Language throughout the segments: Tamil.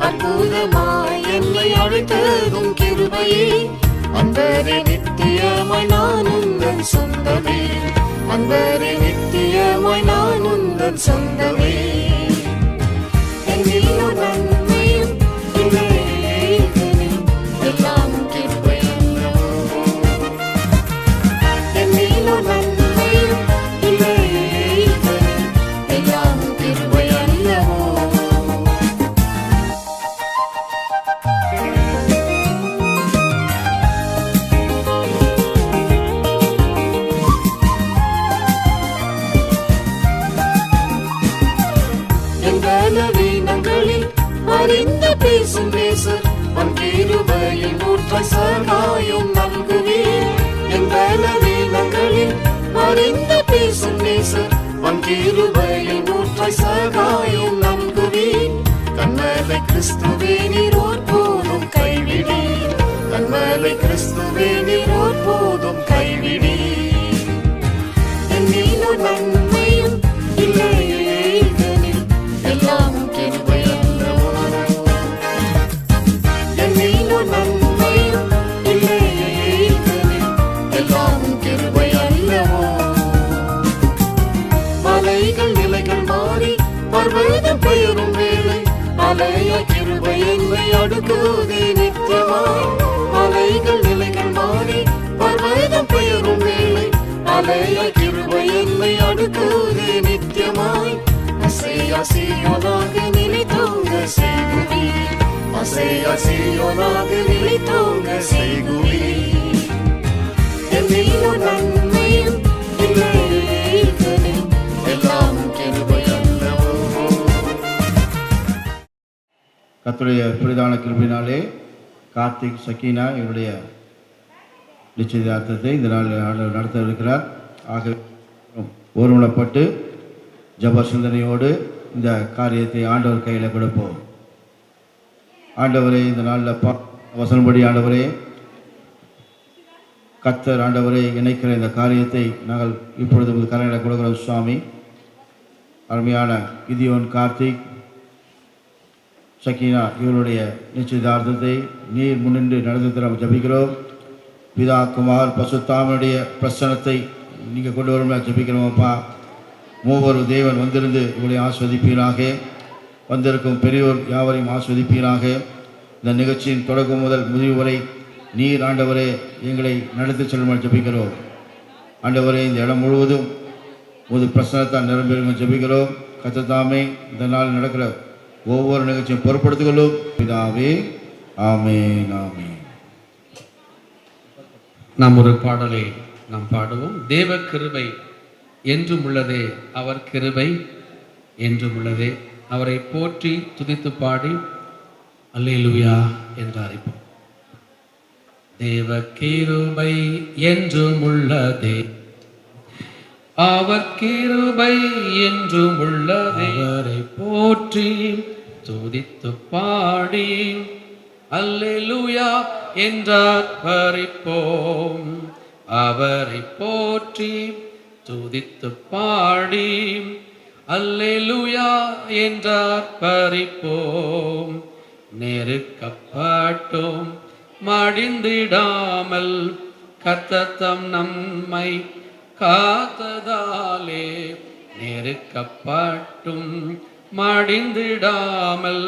அற்புதமாய் என்னை அழைத்ததும் கிருபையே. அன்பரே நித்தியமாய் நான் உந்தன் சொந்தமே, அன்பரே நித்தியமாய் நான் உந்தன் சொந்தமே. என்னில் ஒரு நன்மையும் இல்லையே, எல்லாம் கிருபை அல்லவோ. என்னில் ஒரு நன்மையும் இல்லையே, எல்லாம் கிருபை அல்லவோ. அறிந்து பேசும் நேசர் உன் கிருபையின் ஊற்றாய் சகாயம் நல்குவீர். என் பலவீனங்களில் அறிந்து பேசும் நேசர் உன் கிருபையின் ஊற்றாய் சகாயம் நல்குவீர். கண்மலை கிறிஸ்துவே நீர் ஒருபோதும் கைவிடீர், கண்மலை கிறிஸ்துவே நீர் ஒருபோதும் கைவிடீர். என்னில் ஒரு நன்மையும் இல்லையே, எல்லாம் கிருபை அல்லவோ. என்னில் ஒரு நன்மையும் இல்லையே, எல்லாம் கிருபை அல்லவோ. மலைகள் நிலைகள் மாறி பர்வதம் பெயரும் வேளை, அலைய கிருபை என்னை அடுக்குவதே நித்தியமாய். மலைகள் நிலைகள் மாறி பர்வதம் பெயரும் வேளை, அலைய கிருபை என்னை அடுக்குவதே நித்தியமாய். அசையா சீயோனாக நிலைத்தோங்க செய்குவீர், அசையா சீயோனாக நிலைத்தோங்க செய்குவீர். என்னில் ஒரு நன்மையும் இல்லையே, எல்லாம் கிருபை அல்லவோ. கர்த்தருடைய பிரதான கிருபையினாலே கார்த்திக் சக்கீனா இவருடைய நிச்சயதார்த்தத்தை இந்த நாளில் நடத்த இருக்கிறார். ஆக ஒருமுனைப்பட்டு ஜப சிந்தனையோடு இந்த காரியத்தை ஆண்டவர் கையில் கொடுப்போம். ஆண்டவரே, இந்த நாளில் வசனப்படி ஆண்டவரே, கர்த்தர் ஆண்டவரை இணைக்கிற இந்த காரியத்தை நாங்கள் இப்பொழுது உங்கள் கரையில் கொடுக்கிறோம் சுவாமி. அருமையான கிதியோன் கார்த்திக் சக்கீனா இவருடைய நிச்சயதார்த்தத்தை நீர் முன்னின்று நடந்து நாம் ஜபிக்கிறோம். பிதா குமார் பசுத்தாமனுடைய பிரசனத்தை நீங்கள் கொண்டு வரும் ஜபிக்கிறோம்ப்பா. மூவரு தேவன் வந்திருந்து இவரை ஆஸ்வதிப்பீராக, வந்திருக்கும் பெரியோர் யாவரையும் ஆஸ்வதிப்பீராக. இந்த நிகழ்ச்சியின் தொடக்கம் முதல் முடிவு வரை நீர் ஆண்டவரே எங்களை நடத்தி செல்லுமாறு ஜபிக்கிறோம். ஆண்டவரே, இந்த இடம் முழுவதும் ஒரு பிரசனத்தால் நிரம்பியிருக்க ஜபிக்கிறோம். கர்த்தர் இந்த நாள் நடக்கிற ஒவ்வொரு நிகழ்ச்சியும் பொறுப்படுத்திக்கொள்ளும் பிதாவே. ஆமென், ஆமென். நாம் ஒரு பாடலை நாம் பாடுவோம். தேவ கிருபை என்றும் உள்ளதே, அவர் கிருபை என்றும் உள்ளதே. அவரை போற்றி துதித்து பாடி அல்லேலூயா என்று அறிப்போம். தேவ கிருபை என்றும் உள்ளதே, அவர் கிருபை என்றும் உள்ளதே. அவரை போற்றி துதித்து பாடி அல்லேலூயா என்றார் பறிப்போம். அவரை போற்றி துதித்து பாடி அல்லேலூயா என்றார் பறிப்போம். நெருக்கப்பட்டோம் மடிந்திடாமல் கர்த்தர் நம்மை காத்ததாலே, நெருக்கப்பட்டும் மடிந்திடாமல்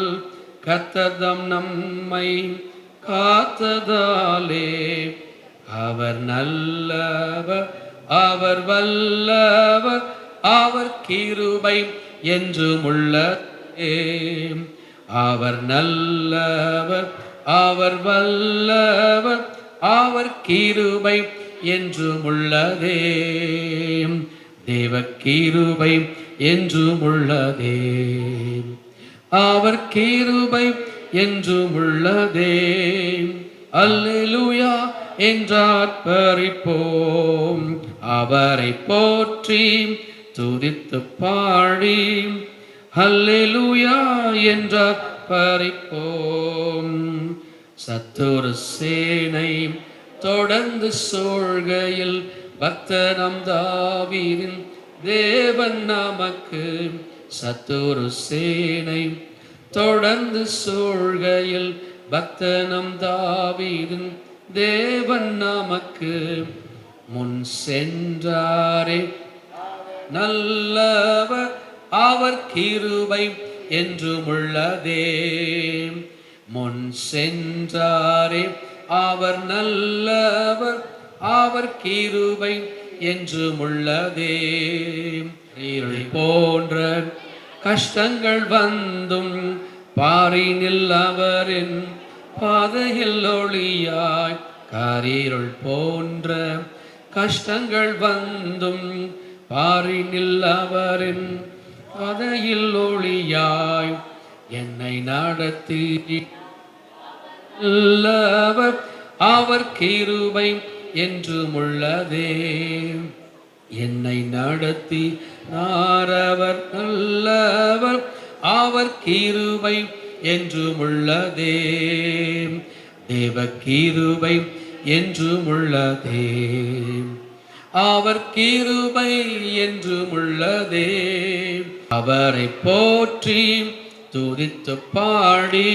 கர்த்தர் நம்மை காத்ததாலே. அவர் நல்லவர், அவர் வல்லவர், அவர் கிருபை என்றும் உள்ளதே. அவர் நல்லவர், அவர் வல்லவர், அவர் கிருபை என்றும் உள்ளதே. தேவ கிருபை என்றும் உள்ளதே, அவர் கிருபை என்றும் உள்ளதே. அல்லேலூயா என்றார் பறிப்போம். அவரை போற்றி துதித்து பாடி அல்லேலூயா என்றார் பறிப்போம். சத்துரு சேனை தொடர்ந்து சோழ்கையில் பக்தனம் தாவீதின் தேவன் நமக்கு. சத்துரு சேனை தொடர்ந்து சூழ்கையில் பக்தனம் தாவீதின் தேவன் நமக்கு முன் சென்றாரே. நல்லவர் அவர் கிருபை என்றும் உள்ளதே. முன் சென்றாரே அவர் நல்லவர் அவர் கிருபை என்றும் உள்ளதே. இருள் போன்ற கஷ்டங்கள் வந்தும் பாரினில் அவரின் பாதையில் ஒளியாய். காரிருள் போன்ற கஷ்டங்கள் வந்தும் பாரினில் அவரின் பாதையில் ஒளியாய் என்னை நடத்தி நல்லவர் அவர் கிருபை என்றும் உள்ளதே. என்னை நடத்தி நாரவர் நல்லவர் அவர் கிருபை என்றும் உள்ளதே. தேவ கிருபை என்றும் உள்ளதே. அவர் கிருபை என்றும் உள்ளதே. அவரை போற்றி துதித்து பாடி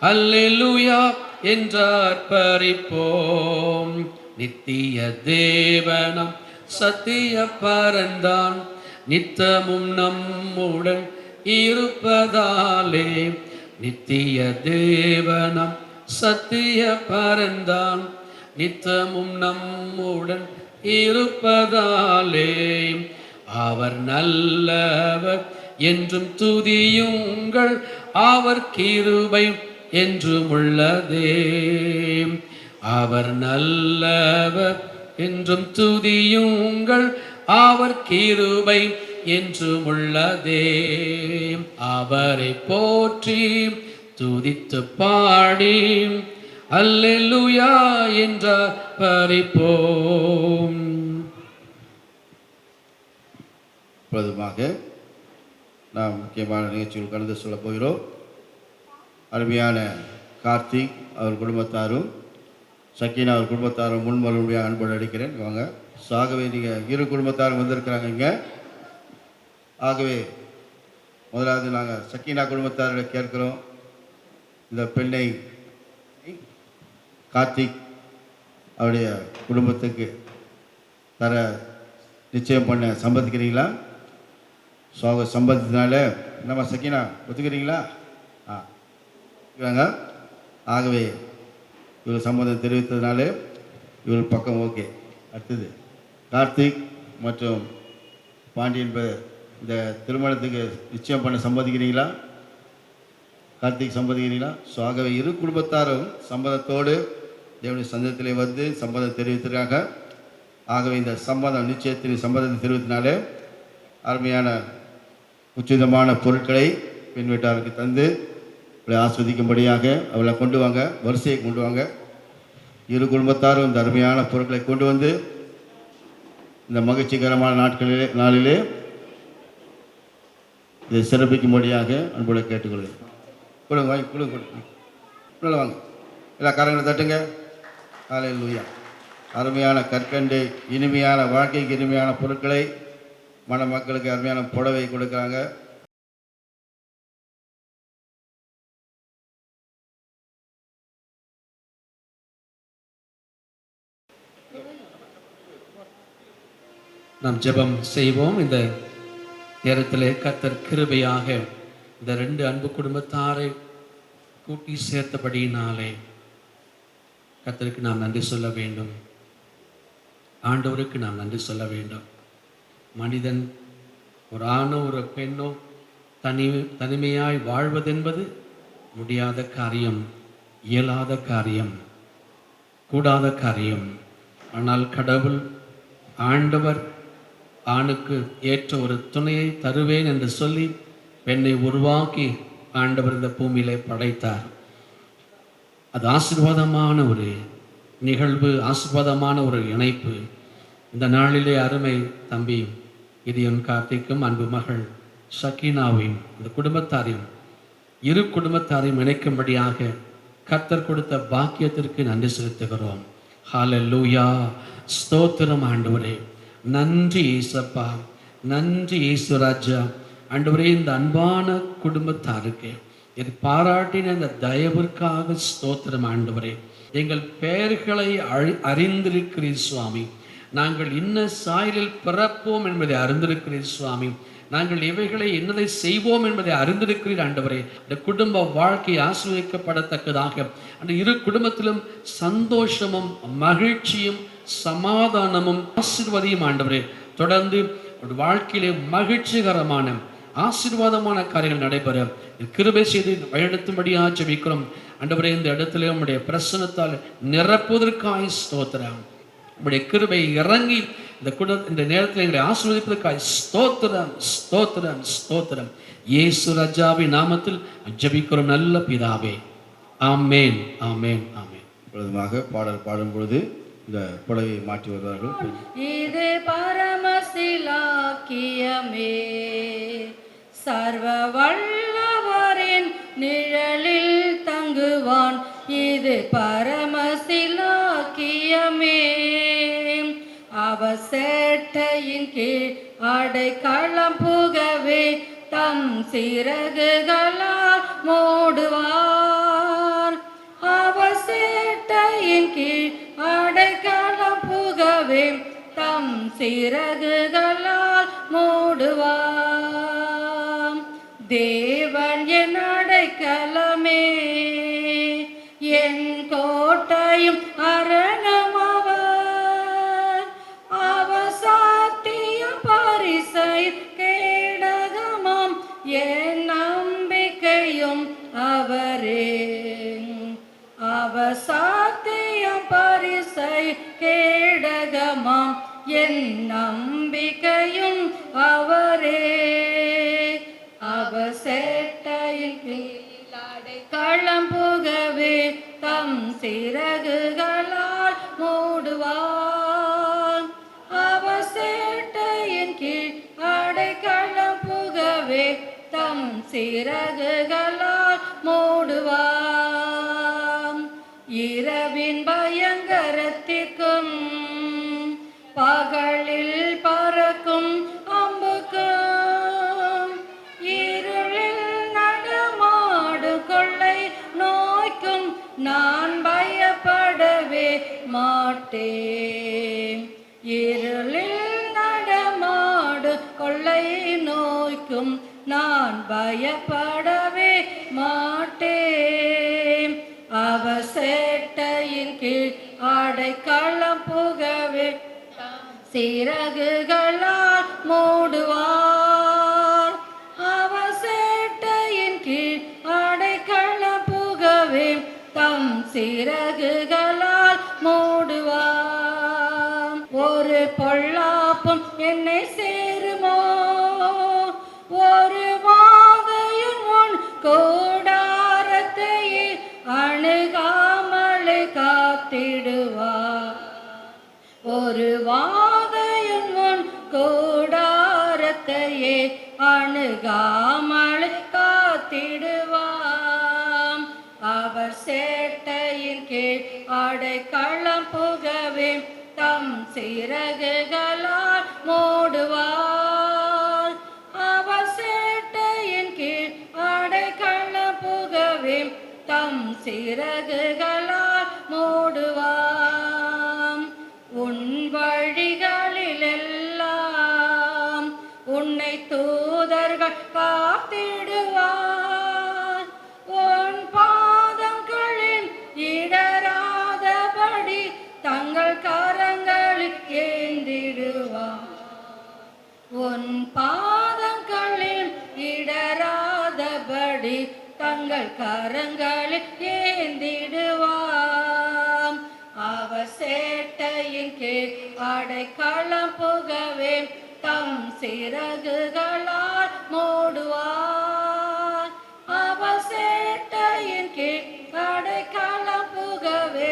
அல்லேலூயா என்றார் பரிப்போம். நித்திய தேவனம் சத்திய பரந்தான் நித்தமும் நம்முடன் இருப்பதாலே. நித்திய தேவனம் சத்திய பரந்தான் நித்தமும் நம்முடன் இருப்பதாலே. அவர் நல்லவர் என்றும் துதியுங்கள் அவர் கிருபை என்றும் உள்ளதே. அவர் நல்லவர் என்றும் துதியுங்கள் அவர் கிருபை என்றும் உள்ளதே. அவரை போற்றி துதித்து பாடி அல்லேலூயா என்றார் பரிப்போம். பிரதமாக நாம் முக்கியமான நிகழ்ச்சிகள் கலந்து சொல்ல போகிறோம். அருமையான கார்த்திக் அவர் குடும்பத்தாரும் சக்கீனா அவர் குடும்பத்தாரும் முன்மொழியாக அன்போடு அளிக்கிறேன். வாங்க. ஆகவே நீங்கள் இரு குடும்பத்தாரும் வந்திருக்கிறாங்க இங்கே. ஆகவே முதலாவது நாங்கள் சக்கீனா குடும்பத்தாரை கேட்கிறோம். இந்த பெண்ணை கார்த்திக் அவருடைய குடும்பத்துக்கு தர நிச்சயம் பண்ண சம்மதிக்கிறீங்களா? சம்பந்தத்தினால நம்ம சக்கீனா ஒத்துக்கிறீங்களா? ஆகவே இவர் சம்மதம் தெரிவித்ததுனால இவர் பக்கம் ஓகே. அடுத்தது கார்த்திக் மற்றும் பாண்டியன் இந்த திருமணத்துக்கு நிச்சயம் பண்ண சம்மதிக்கிறீங்களா? கார்த்திக் சம்மதிக்கிறீங்களா? ஸோ ஆகவே இரு குடும்பத்தாரும் சம்மதத்தோடு தேவனுடைய சந்தத்திலே வந்து சம்மதம் தெரிவித்திருக்காங்க. ஆகவே இந்த சம்மதம் நிச்சயத்தின் சம்மதத்தை தெரிவித்தனாலே அருமையான உச்சிதமான பொருட்களை பெண் வீட்டாருக்கு தந்து அவளை ஆஸ்வதிக்கும்படியாக அவளை கொண்டு வாங்க, வரிசையை கொண்டு வாங்க. இரு குடும்பத்தாரும் இந்த அருமையான பொருட்களை கொண்டு வந்து இந்த மகிழ்ச்சிகரமான நாளிலே இதை சிறப்பிக்கும்படியாக அன்போடு கேட்டுக்கொள்கிறேன். கொடுங்க வாங்கி கொடுங்க வாங்க. எல்லா காரங்களை தட்டுங்க. அல்லேலூயா. அருமையான கற்கண்டு இனிமையான வாழ்க்கைக்கு இனிமையான பொருட்களை மணமக்களுக்கு அருமையான புடவை கொடுக்குறாங்க. நாம் ஜெபம் செய்வோம். இந்த நேரத்திலே கர்த்தர் கிருபையாக இந்த 2 அன்பு குடும்பத்தாரை கூட்டி சேர்த்தபடியினாலே கர்த்தருக்கு நாம் நன்றி சொல்ல வேண்டும். ஆண்டவருக்கு நாம் நன்றி சொல்ல வேண்டும். மனிதன் ஒரு ஆணோ ஒரு பெண்ணோ தனிமையாய் வாழ்வதென்பது முடியாத காரியம், இயலாத காரியம், கூடாத காரியம். ஆனால் கடவுள் ஆண்டவர் ஆணுக்கு ஏற்ற ஒரு துணையை தருவேன் என்று சொல்லி பெண்ணை உருவாக்கி ஆண்டவர் இந்த பூமியிலே படைத்தார். அது ஆசீர்வாதமான ஒரு நிகழ்வு, ஆசீர்வாதமான ஒரு இணைப்பு. இந்த நாளிலே அருமை தம்பி கிதியோன் கார்த்திக்கும் அன்பு மகள் சக்கீனாவையும் இந்த குடும்பத்தாரையும் இரு குடும்பத்தாரையும் இணைக்கும்படியாக கர்த்தர் கொடுத்த பாக்கியத்திற்கு நன்றி செலுத்துகிறோம். ஹல்லேலூயா. ஸ்தோத்திரம் ஆண்டவரே. நன்றி ஈசப்பா, நன்றி ஈஸ்வராஜா. ஆண்டவரே, இந்த அன்பான குடும்பத்தாருக்கு இது பாராட்டின இந்த தயவிற்காக ஸ்தோத்திரம் ஆண்டவரே. எங்கள் பெயர்களை அறிந்திருக்கிறீர் சுவாமி. நாங்கள் இன்ன சாயலில் பிறப்போம் என்பதை அறிந்திருக்கிறீர் சுவாமி. நாங்கள் இவைகளை என்னதை செய்வோம் என்பதை அறிந்திருக்கிறீர் ஆண்டவரே. இந்த குடும்ப வாழ்க்கை ஆசீர்வதிக்கப்படத்தக்கதாக அந்த இரு குடும்பத்திலும் சந்தோஷமும் மகிழ்ச்சியும் சமாதானமும் ஆசீர்வாதியும் ஆண்டவரே தொடர்ந்து ஒரு வாழ்க்கையிலே மகிழ்ச்சிகரமான ஆசீர்வாதமான காரியங்கள் நடைபெற கிருபை செய்து வழிநடத்தும்படியாக ஜெபிக்கிறோம் ஆண்டவரே. இந்த இடத்துல உம்முடைய பிரசன்னத்தால் நிரப்புவதற்காக ஸ்தோத்திரம். உம்முடைய கிருபை இறங்கி இந்த நேரத்தில் எங்களை ஆசீர்வதிப்பதற்காக ஸ்தோத்திரம் ஸ்தோத்திரம் ஸ்தோத்திரம். இயேசு ராஜாவின் நாமத்தில் ஜெபிக்கிறோம் நல்ல பிதாவே. ஆமேன் ஆமேன் ஆமேன். பொழுதுமாக பாடல் பாடும் பொழுது இந்த புடவை மாற்றி வருவார்கள். இது பரமசிலாக்கியமே, சர்வ வல்லவரின் நிழலில் தங்குவான். இது பரமசிலாக்கியமே, அவசேட்டையின் கீழ் அடைக்கலம் புகவே தம் சிறகுகளால் மூடுவார். அவசேட்டையின் கீழ் அடைக்கலம் புகவே தம் சிறகுகளால் மூடுவார். தேவன் என் அடைக்கலமே, என் கோட்டையும் அரணமவர். அவசாத்திய பரிசை கேடகமாம் என் நம்பிக்கையும் அவரே. அவசாத்தியம் பரிசை கேடகமாம் என் நம்பிக்கையும் அவரே. அவசேட்டையின் கீழடை களம் புகவே தம் சிறகுகளால் மூடுவார். அவசேட்டையின் கீழ் அடைக்கலம் புகவே தம் சிறகுகளால் மூடுவார். இரவின் பயங்கரத்திற்கும் பகலில் பறக்கும் அம்புக்கும், இருளில் நடமாடும் கொள்ளை நோய்க்கும் நான் பயப்படவே மாட்டேன். இருளில் நடமாடும் கொள்ளை நோய்க்கும் நான் பயப்படவே மாட்டேன். அவசேட்டையின் கீழ் அடைக்கலம் புகவே சிறகுகளால் மூடுவார். அவசேட்டையின் கீழ் அடைக்கலம் புகவே தம் சிறகுகளால் மூடுவார். ஒரு பொல்லாப்பும் என்னை சேருமோ, ஒரு வாதையும் உன் கூடாரத்தையே அணுகாமலை காத்திடுவார். ஒரு வாதையும் உன் கூடாரத்தையே அணுகாமலை காத்திடுவார். அவர் சேட்டையின் கீழ் அடைக்கலம் புகவே தம் சிறகுகளால் மூடுவார். அவர் சேட்டையின் கீழ் அடைக்கலம் புகவே தம் சிறகுகளால் மூடுவார். உன் வழிகளிலெல்லாம் உன்னை தூதர்கள் காத்திடுவார். உன் பாதங்களில் இடராதபடி தங்கள் கரங்களில் ஏந்திடுவார். உன் பாதங்களில் இடராதபடி தங்கள் கரங்களில் ஏந்திடுவார். அவர் சேட்டையின் கீழ் அடைக்கலம் புகவே தம் சிறகுகளால் மூடுவார். அவர் சேட்டையின் கீழ் அடைக்கலம் புகவே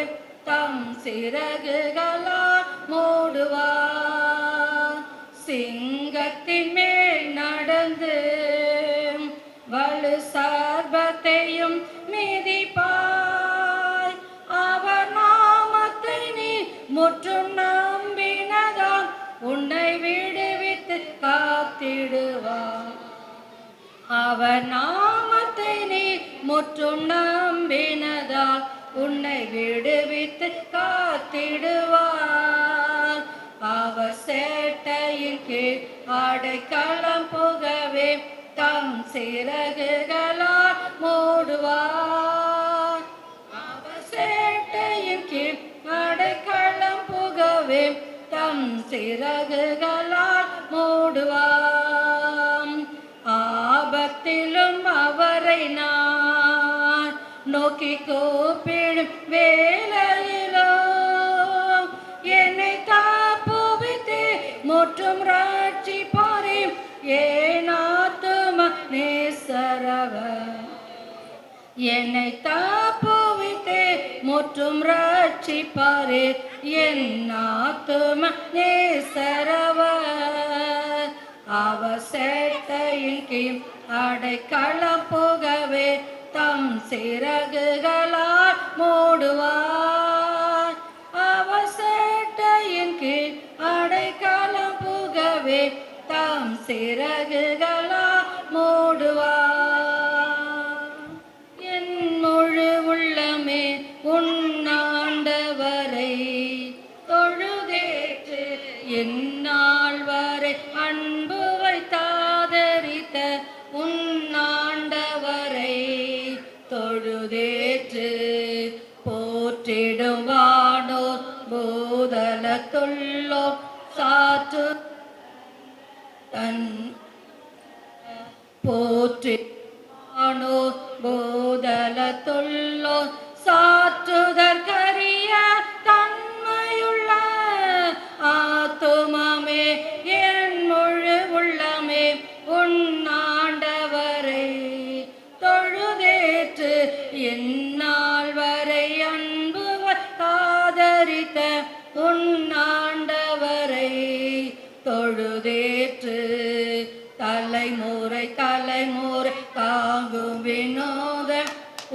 தம் சிறகுகளால் மூடுவார். சிங்கத்தின் மேல் நடந்து வலு சர்பத்தையும் மிதிப்பாய். அவர் நாமத்தை நீ முற்றும் நம்பினதால் உன்னை விடுவித்து காத்திடுவார். அவர் நாமத்தை நீ முற்றும் நம்பினதால் உன்னை விடுவித்து காத்திடுவார். அவர் சேட்டையின் கீழ் அடைக்கலம் புகவே தம் சிறகுகளால் மூடுவார். அவர் சேட்டையின் கீழ் அடைக்கலம் புகவே தம் சிறகுகளால் மூடுவார். ஆபத்திலும் அவரை நான் நோக்கி கூப்பிடும் வேளையிலோ என்னை தாப்புவித்து முற்றும் ரட்சிப்பாரே என் ஆத்தும நேசரவர். என்னை தாப்புவித்து முற்றும் ரட்சிப்பாரே என் ஆத்தும நேசரவர். அவர் சேட்டையின் கீழ் அடைக்கலம் புகவே தம் சிறகுகளால் மூடுவார். அவர் சேட்டையின் கீழ் அடைக்கலம் புகவே தம் சிறகுகளால் மூடுவார். என் முழு உள்ளமே உன்னாண்டவரை தொழுதேற்று எந்நாள் வரை அன்பு வைத்தாதரித்த உன்னாண்டவரை தொழுதேற்று போற்றிடும் வானோர் பூதலத்துள்ளோர் சாற்று தன் போற்றினோர் பூதலத்துள்ளோர் சாற்றுதற்கரிய தன்மையுள்ள ஆத்துமமே என் முழு உள்ளமே உன்னாண்டவரை தொழுதேற்று எந்நாள் வரை அன்பு காதரித்த உன்னாண்டவரை தொழுதேற்று தலைமுறை தலைமுறை தாங்கும் வினோத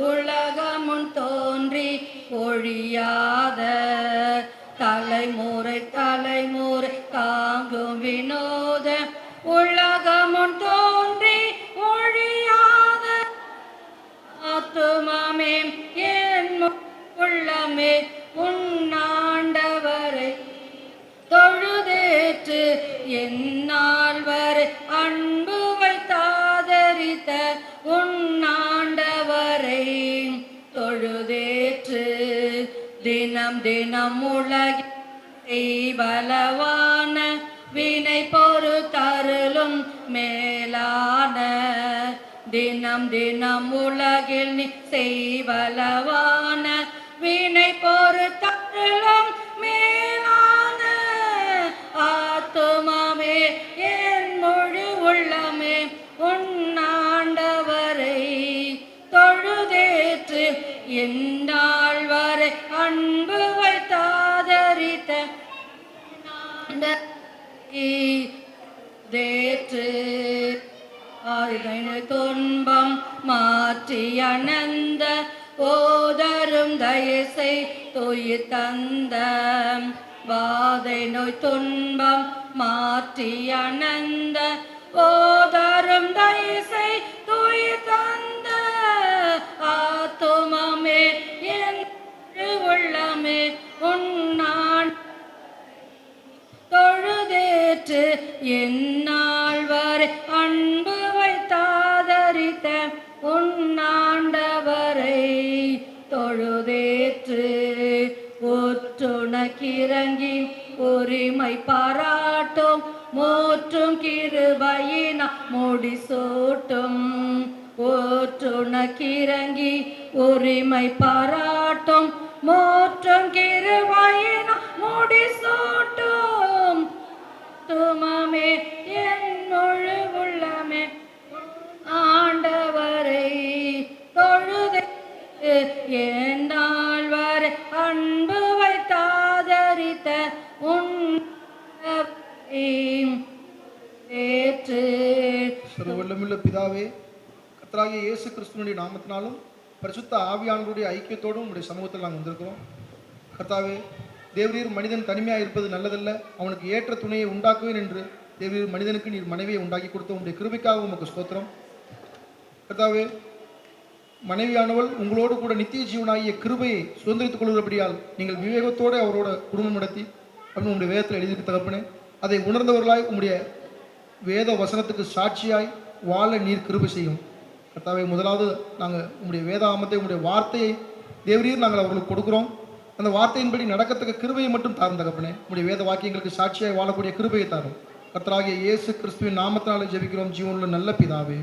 உலகமுன் தோன்றி ஒழியாத தலைமுறை தலைமுறை தாங்கும் வினோத உலகமுன் தோன்றி ஒழியாத ஆத்துமமே என் உள்ளமே உன்னாண்டவரை தொழுதேற்று எந்நாள் வரை அன்பு வைத்தாதரித்த உன்னாண்டவரை தொழுதேற்று தினம் தினம் உலகில் பலவான வினை பொறுத்தருளும் மேலான தினம் தினம் உலகில் நீ செய்வலவான வினை பொறுத்தருளும் மேலான ஆத்துமமே என் முழு உள்ளமே உன்னாண்டவரை தொழுதேற்று எந்நாள் வரை அன்பு வைத்தாதரித்த தேற்று ஆயுதனை துன்பம் மாற்றி அனந்த ஓதரும் தயசை தொயிர் தந்த வாதை நோய் துன்பம் மாற்றி அனந்த ஓதரும் தயசை தொயிர் தந்த ஆத்துமமே என் உள்ளமே உன்னான் தொழுதேற்று எந்நாள் வரை அன்பு வைத்தாதரித்த உன்னாண்டவரை தொழுதேற்று ஒற்றுணக்கிறங்கி உரிமை பாராட்டும் மூற்றும் கிருபையினா முடிசூட்டும் ஒற்றுணக்கிறங்கி உரிமை பாராட்டும் மூற்றும் கிருபையினா முடிசூட்டும் துமமே என் முழு உள்ளமே ஆண்டவரை தொழுதே எந்நாள் வரை அன்பு வைத்தாதரித்த ஏற்று சர்வவல்லமையுள்ள பிதாவே, கர்த்தராகிய இயேசு கிறிஸ்துவினுடைய நாமத்தினாலும் பரிசுத்த ஆவியானவருடைய ஐக்கியத்தோடும் உங்களுடைய சமூகத்தில் நாங்கள் வந்திருக்கிறோம். கர்த்தாவே, தேவரீர் மனிதன் தனிமையாக இருப்பது நல்லதல்ல, அவனுக்கு ஏற்ற துணையை உண்டாக்குவேன் என்று தேவரீர் மனிதனுக்கு நீர் மனைவியை உண்டாக்கி கொடுத்த உங்களுடைய கிருபைக்காக உமக்கு ஸ்தோத்திரம். கர்த்தாவே, மனைவியானவள் உங்களோடு கூட நித்திய ஜீவனாகிய கிருபையை சுதந்திரித்துக் கொள்கிறபடியால் நீங்கள் விவேகத்தோடு அவரோட குடும்பம் நடத்தி அப்படின்னு உங்களுடைய வேதத்தில் எழுதியிருக்கு தகப்பனே. அதை உணர்ந்தவர்களாய் உங்களுடைய வேத வசனத்துக்கு சாட்சியாய் வாழ நீர் கிருபை செய்யும் கர்த்தாவே. முதலாவது நாங்கள் உங்களுடைய வேதாமத்தை உங்களுடைய வார்த்தையை தேவரீர் நாங்கள் அவர்களுக்கு கொடுக்குறோம். அந்த வார்த்தையின்படி நடக்கத்தக்க கிருபையை மட்டும் தாரும் தகப்பனே. உங்களுடைய வேத வாக்கியங்களுக்கு சாட்சியாய் வாழக்கூடிய கிருபையை தாரும். கர்த்தராகிய இயேசு கிறிஸ்துவின் நாமத்தினாலே ஜெபிக்கிறோம் ஜீவனுள்ள நல்ல பிதாவே,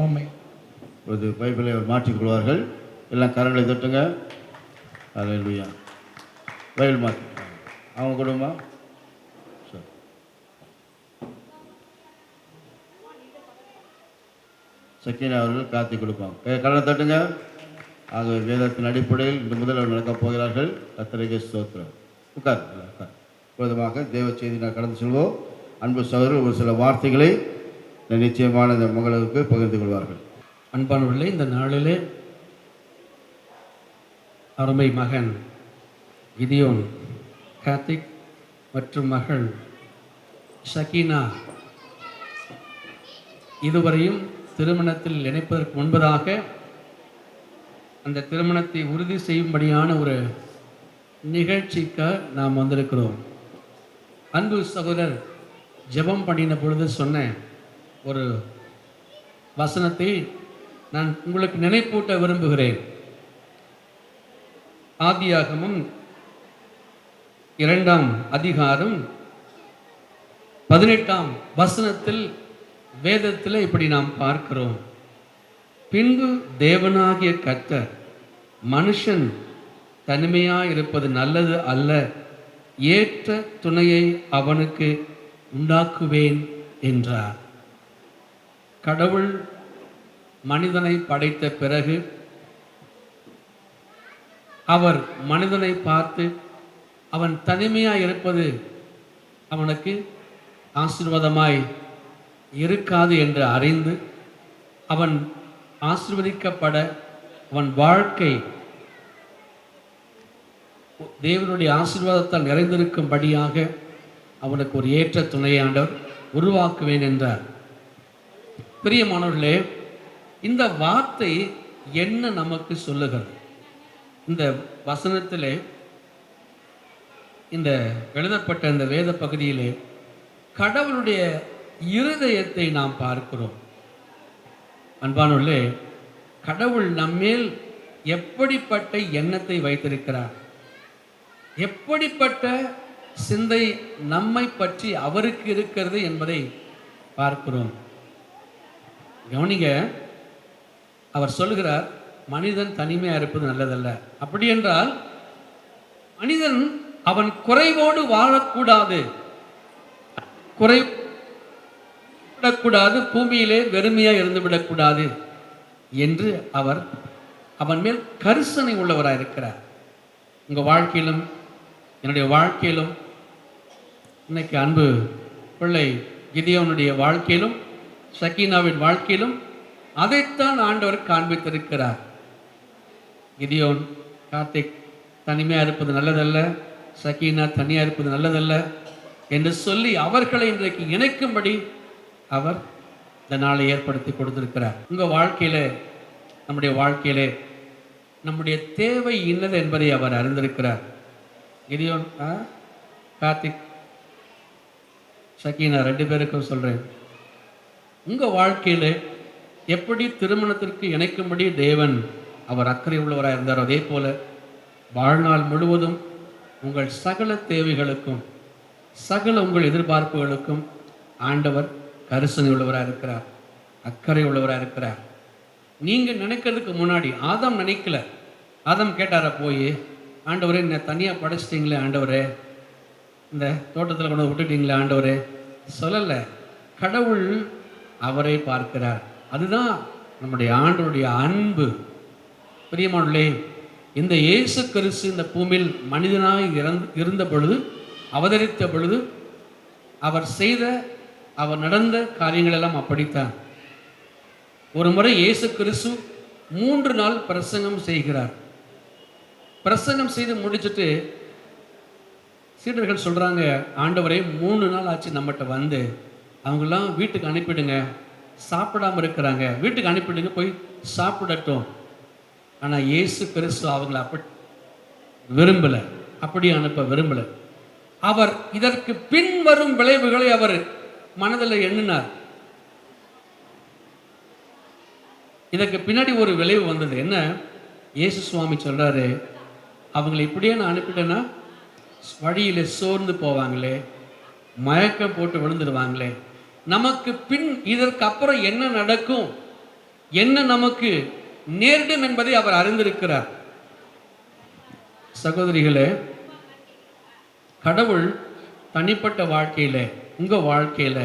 ஆமென். ஒரு பைபிளை அவர் மாற்றிக்கொள்வார்கள். எல்லாம் கரங்களை தட்டுங்க. அல்லேலூயா. பைபிள் மாற்றி அவங்க கொடுமா. சரி, சக்கீனா அவர்கள் காத்தி கொடுப்பாங்க. கரங்களை தட்டுங்க. ஆக வேதத்தின் அடிப்படையில் இந்த முதல்வர் நடக்கப் போகிறார்கள். கர்த்தருக்கு ஸ்தோத்திரம். உட்கார் உட்கார். பொழுதுமாக தேவ செய்தி நான் கடந்து செல்வோம். அன்பு சகோதரர் ஒரு சில வார்த்தைகளை நிச்சயமான இந்த மகளுக்கு பகிர்ந்து கொள்வார்கள். அன்பானவர்களே, இந்த நாளிலே அருமை மகன் கிதியோன் கார்த்திக் மற்றும் மகள் ஷக்கீனா இதுவரையும் திருமணத்தில் இணைப்பதற்கு முன்பதாக அந்த திருமணத்தை உறுதி செய்யும்படியான ஒரு நிகழ்ச்சிக்கு நாம் வந்திருக்கிறோம். அன்பு சகோதரர் ஜெபம் பண்ணின பொழுது சொன்ன ஒரு வசனத்தை நான் உங்களுக்கு நினைப்பூட்ட விரும்புகிறேன். ஆதியாகமம் 2ஆம் அதிகாரம் 18ஆம் வசனத்தில் வேதத்தில் இப்படி நாம் பார்க்கிறோம். பின்பு தேவனாகிய கர்த்தர் மனுஷன் தனிமையாயிருப்பது நல்லது அல்ல, ஏற்ற துணையை அவனுக்கு உண்டாக்குவேன் என்றார். கடவுள் மனிதனை படைத்த பிறகு அவர் மனிதனை பார்த்து அவன் தனிமையாய் இருப்பது அவனுக்கு ஆசீர்வாதமாய் இருக்காது என்று அறிந்து அவன் ஆசீர்வதிக்கப்பட அவன் வாழ்க்கை தேவனுடைய ஆசீர்வாதத்தால் நிறைந்திருக்கும்படியாக அவனுக்கு ஒரு ஏற்ற துணையை ஆண்டவர் உருவாக்குவேன் என்றார். பிரியமானவர்களே, இந்த வார்த்தை என்ன நமக்கு சொல்லுகிறது? இந்த வசனத்திலே, இந்த எழுதப்பட்ட இந்த வேத பகுதியிலே கடவுளுடைய இருதயத்தை நாம் பார்க்கிறோம். அன்பானவர்களே, கடவுள் நம்மேல் எப்படிப்பட்ட எண்ணத்தை வைத்திருக்கிறார், எப்படிப்பட்ட சிந்தை நம்மை பற்றி அவருக்கு இருக்கிறது என்பதை பார்க்கிறோம். கவனிங்க, அவர் சொல்கிறார் மனிதன் தனிமையாக இருப்பது நல்லதல்ல. அப்படி என்றால் மனிதன் அவன் குறைவோடு வாழக்கூடாது, குறைவிடக்கூடாது, பூமியிலே வெறுமையாக இருந்து விடக்கூடாது என்று அவர் அவன் மேல் கரிசனை உள்ளவராக இருக்கிறார். உங்கள் வாழ்க்கையிலும் என்னுடைய வாழ்க்கையிலும் இன்னைக்கு அன்பு பிள்ளை கிதியோனுடைய வாழ்க்கையிலும் ஷக்கீனாவின் வாழ்க்கையிலும் அதைத்தான் ஆண்டவர் காண்பித்திருக்கிறார். கிதியோன் கார்த்திக் தனிமையாக இருப்பது நல்லதல்ல, ஷக்கீனா தனியாக இருப்பது நல்லதல்ல என்று சொல்லி அவர்களை இன்றைக்கு இணைக்கும்படி அவர் இந்த நாளை ஏற்படுத்தி கொடுத்திருக்கிறார். உங்கள் வாழ்க்கையில நம்முடைய வாழ்க்கையிலே நம்முடைய தேவை இன்னது என்பதை அவர் அறிந்திருக்கிறார். கிதியோன் கார்த்திக் ஷக்கீனா 2 பேருக்கும் சொல்கிறேன், உங்கள் வாழ்க்கையில் எப்படி திருமணத்திற்கு இணைக்கும்படி தேவன் அவர் அக்கறை உள்ளவராக இருந்தார், அதே போல் வாழ்நாள் முழுவதும் உங்கள் சகல தேவைகளுக்கும் சகல உங்கள் எதிர்பார்ப்புகளுக்கும் ஆண்டவர் கரிசனை உள்ளவராக இருக்கிறார், அக்கறை உள்ளவராக இருக்கிறார். நீங்கள் நினைக்கிறதுக்கு முன்னாடி ஆதாம் நினைக்கல. ஆதாம் கேட்டார போய், ஆண்டவரே என்னை தனியாக படைச்சிட்டிங்களே ஆண்டவரே, இந்த தோட்டத்தில் கொண்டு விட்டுட்டீங்களே ஆண்டவரே சொல்லலை. கடவுள் அவரை பார்க்கிறார். அதுதான் நம்முடைய ஆண்டவருடைய அன்பு. பிரியமானவர்களே, இந்த இயேசு கிறிஸ்து இந்த பூமியில் மனிதனாய் இருந்த பொழுது, அவதரித்த பொழுது அவர் நடந்த காரியங்கள் எல்லாம் அப்படித்தான். ஒரு முறை இயேசு கிறிஸ்து 3 நாள் பிரசங்கம் செய்கிறார். பிரசங்கம் செய்து முடிச்சுட்டு சீடர்கள் சொல்கிறாங்க, ஆண்டவரே 3 நாள் ஆச்சு நம்மகிட்ட வந்து, அவங்களாம் வீட்டுக்கு அனுப்பிடுங்க, சாப்பிடாமல் இருக்கிறாங்க, வீட்டுக்கு அனுப்பிடுங்க, போய் சாப்பிடட்டும் ஆனால் இயேசு கிறிஸ்து அவங்களை அப்படி விரும்பலை, அப்படி அனுப்ப விரும்பலை. அவர் இதற்கு பின்வரும் விளைவுகளை அவர் மனதில் எண்ணினார். இதற்கு பின்னாடி ஒரு விளைவு வந்தது. என்ன? இயேசு சுவாமி சொல்றாரு, அவங்களை இப்படியே நான் அனுப்பிட்டேன்னா வழியில சோர்ந்து போவாங்களே, மயக்கம் போட்டு விழுந்துடுவாங்களே, நமக்கு பின் இதற்கு அப்புறம் என்ன நடக்கும், என்ன நமக்கு நேரிடும் என்பதை அவர் அறிந்திருக்கிறார். சகோதரிகளே, கடவுள் தனிப்பட்ட வாழ்க்கையில, உங்க வாழ்க்கையில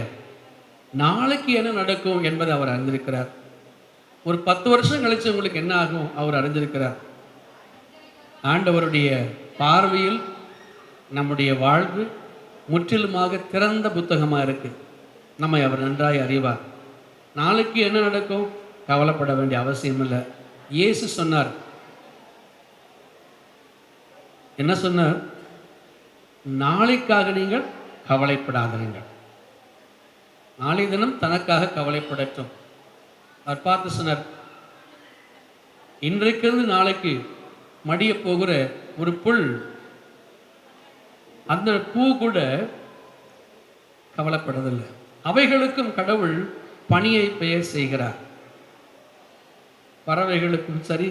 நாளைக்கு என்ன நடக்கும் என்பதை அவர் அறிந்திருக்கிறார். ஒரு 10 வருஷம் கழிச்சு உங்களுக்கு என்ன ஆகும் அவர் அறிந்திருக்கிறார். ஆண்டவருடைய பார்வையில் நம்முடைய வாழ்வு முற்றிலுமாக திறந்த புத்தகமாக இருக்கு. நம்மை அவர் நன்றாய் அறிவார். நாளைக்கு என்ன நடக்கும் கவலைப்பட வேண்டிய அவசியம் இல்லை. இயேசு சொன்னார், என்ன சொன்னார்? நாளைக்காக நீங்கள் கவலைப்படாதீர்கள், நாளை தினம் தனக்காக கவலைப்படட்டும். அவர் பார்த்து சொன்னார், இன்றைக்கிருந்து நாளைக்கு மடிய போகிற ஒரு புல், அந்த பூ கூட கவலைப்படுறதில்லை. அவைகளுக்கும் கடவுள் பணியை பெயர் செய்கிறார். பறவைகளுக்கும் சரி,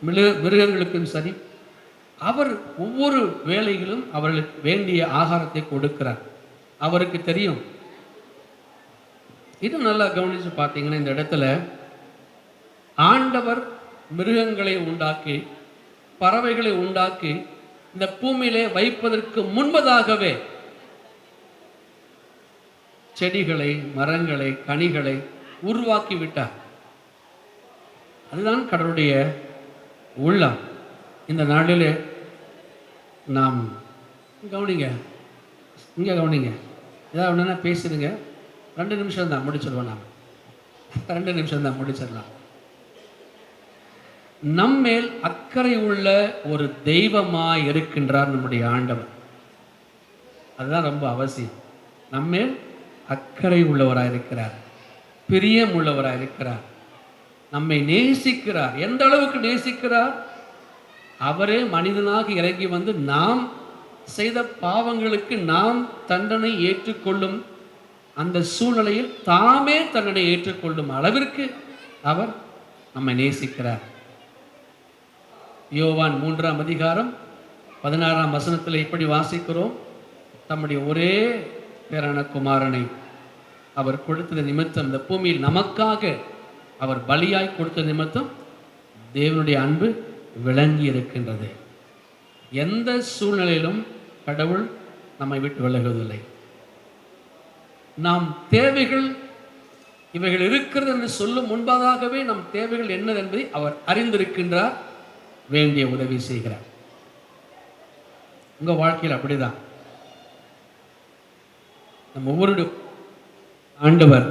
மிருகங்களுக்கும் சரி, அவர் ஒவ்வொரு வேளையிலும் அவர்களுக்கு வேண்டிய ஆகாரத்தை கொடுக்கிறார். அவருக்கு தெரியும். இது நல்லா கவனித்து பார்த்தீங்கன்னா, இந்த இடத்துல ஆண்டவர் மிருகங்களை உண்டாக்கி பறவைகளை உண்டாக்கி இந்த பூமியிலே வைப்பதற்கு முன்பதாகவே செடிகளை, மரங்களை, கனிகளை உருவாக்கி விட்டார். அதுதான் கடவுளுடைய உள்ளம். இந்த நாளிலே நாம் கவனிங்க, இங்கே கவனிங்க, ஏதாவது ஒன்றுனா பேசுதுங்க. 2 நிமிஷம் தான் முடிச்சிடுவோம். நாம் 2 நிமிஷம் தான் முடிச்சிடலாம். நம்மேல் அக்கறை உள்ள ஒரு தெய்வமாய் இருக்கின்றார் நம்முடைய ஆண்டவர். அதுதான் ரொம்ப அவசியம். நம்மேல் அக்கறை உள்ளவராக இருக்கிறார், பிரியம் உள்ளவராக இருக்கிறார், நம்மை நேசிக்கிறார். எந்த அளவுக்கு நேசிக்கிறார்? அவரே மனிதனாக இறங்கி வந்து நாம் செய்த பாவங்களுக்கு நாம் தண்டனை ஏற்றுக்கொள்ளும் அந்த சூழ்நிலையில் தாமே தண்டனை ஏற்றுக்கொள்ளும் அளவிற்கு அவர் நம்மை நேசிக்கிறார். யோவான் 3ஆம் அதிகாரம் 16ஆம் வசனத்தில் இப்படி வாசிக்கிறோம், தம்முடைய ஒரே பேரான குமாரனை அவர் கொடுத்தது நிமித்தம், இந்த பூமியில் நமக்காக அவர் பலியாய் கொடுத்த நிமித்தம் தேவனுடைய அன்பு விளங்கி இருக்கின்றது. எந்த சூழ்நிலையிலும் கடவுள் நம்மை விட்டு விலகுவதில்லை. நாம் தேவைகள் இவைகள் இருக்கிறது என்று சொல்லும் முன்பதாகவே நம் தேவைகள் என்னது என்பதை அவர் அறிந்திருக்கின்றார், வேண்டிய உதவி செய்கிறார். உங்க வாழ்க்கையில் அப்படிதான். நம் ஒவ்வொரு ஆண்டவர்